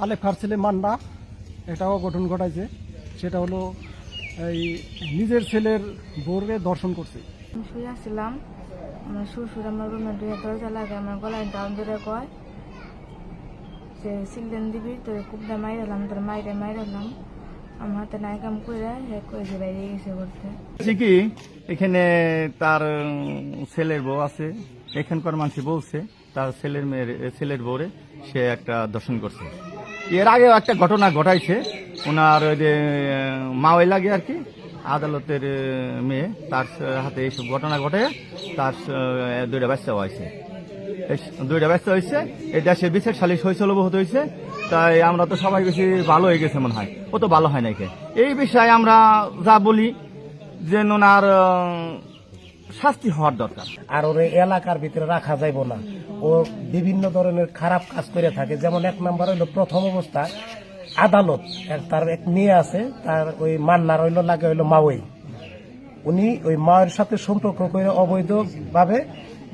আলেপ খার ছেলে মান্না একটা অঘটন ঘটাইছে। সেটা হলো এই নিজের ছেলের বউকে দর্শন করছে। শুয়ে আসছিলাম, আমার শ্বশুর আমার রুমে ঢুকে দরজা লাগে, আমার গলায় ডাউন ধরে কয় যে সিলেন দিবি, তোর কুপটা মাইরালাম, তোর মাইরালাম। আমার হাতে নাই কাম করে যে বাইরে গেছে করতে। কি এখানে তার ছেলের বউ আছে, এখানকার মানুষ বলছে তার ছেলের বউরে সে একটা দর্শন করছে। এর আগে একটা ঘটনা ঘটাইছে, ওনার ওই যে মাওয়াই লাগে আর কি, আদালতের মেয়ে, তার হাতে এইসব ঘটনা ঘটে তার দুইটা বাচ্চা হয়েছে। এই দেশে বিচার সালিশ হয়েছিল বহুত হয়েছে। তাই আমরা তো সবাই বেশি ভালো হয়ে গেছে মনে হয়, ও তো ভালো হয় নাই। এই বিষয়ে আমরা যা বলি যে ওনার শাস্তি হওয়ার দরকার। আর ওর এলাকার ভিতরে রাখা যাইব না। ও বিভিন্ন ধরনের খারাপ কাজ করে থাকে। যেমন এক নম্বর হইলো, প্রথম অবস্থা আদালত, তার এক মেয়ে আছে, তার ওই মান্নার হইলো লাগে হইলো মাওই। উনি ওই মায়ের সাথে সম্পর্ক করে অবৈধ ভাবে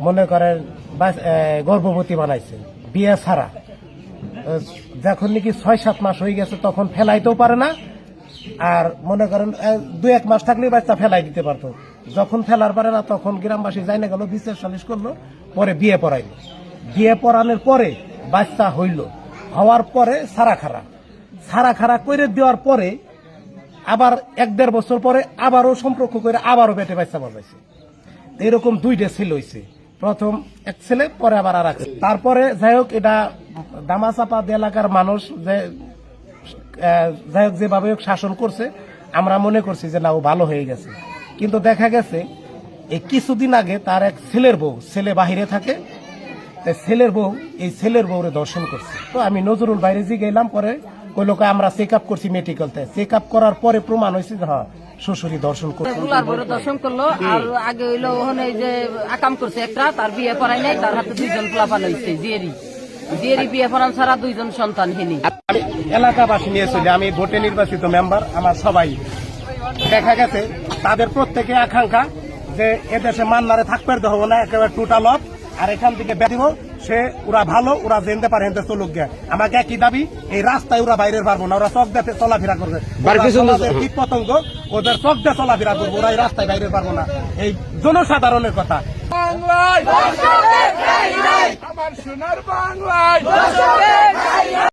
মনে করেন গর্ভবতী বানাইছে বিয়ে ছাড়া। যখন নাকি 6-7 মাস হয়ে গেছে তখন ফেলাইতেও পারে না। আর মনে করেন 2-1 মাস থাকলে বাচ্চা ফেলাই দিতে পারতো। যখন ফেলার পারে না তখন গ্রামবাসী যাই না গেল, বিচার সালিশ করলো, পরে বিয়ে পড়াইলো। বিয়ে পড়ানোর পরে বাচ্চা হইল, হওয়ার পরে সারা খারা করে দেওয়ার পরে আবার 1-1.5 বছর পরে আবারও সম্পর্ক করে আবারও পেটে বাচ্চা বাজাইছে। এরকম 2টা ছেলে হয়েছে, প্রথম এক ছেলে, পরে আবার আর এক। তারপরে যাই হোক, এটা দামাচাপা এলাকার মানুষ যে যাই হোক যেভাবে শাসন করছে, আমরা মনে করছি যে না, ও ভালো হয়ে গেছে। কিন্তু দেখা গেছে এই কিছুদিন আগে তার এক ছেলের বউ, ছেলে বাহিরে থাকে, এই ছেলের বউরে দর্শন করছে। তো আমি নজরুল বাইরে গেলাম, পরে ওই লোক আমরা চেক আপ করছি মেডিকেলতে। চেক আপ করার পরে প্রমাণ হয়েছে যে হ্যাঁ, শ্বশুরি দর্শন করছে। দর্শন করলো। আর আগে হইলো ওখানে যে আকাম করছে একটা, তার বিয়ে করাই নাই, তার হাতে 2জন পোলাপান হয়েছে। জিয়ারি বিয়ে করান ছাড়া 2জন সন্তানহীন। আমি এলাকাবাসী নিয়ে চলি, আমি ভোটে নির্বাচিত মেম্বার, আমার সবাই দেখা গেছে তাদের প্রত্যেকে আকাঙ্ক্ষা যে এদেশে মান্নারে থাকতে দেবো না, একেবারে টোটাল অফ। আর এখান থেকে বেদিব সে, ওরা ভালো, ওরা জেনতে পারে, হেনতে চলুক গে। আমাকে একই দাবি, এই রাস্তায় ওরা বাইরে পারবো না, ওরা চক দিয়ে চলাফেরা করবে, কীট পতঙ্গ ওদের চক দিয়ে চলাফেরা করবো, ওরা এই রাস্তায় বাইরে পারবো না। এই জনসাধারণের কথা। আমার সোনার বাংলায়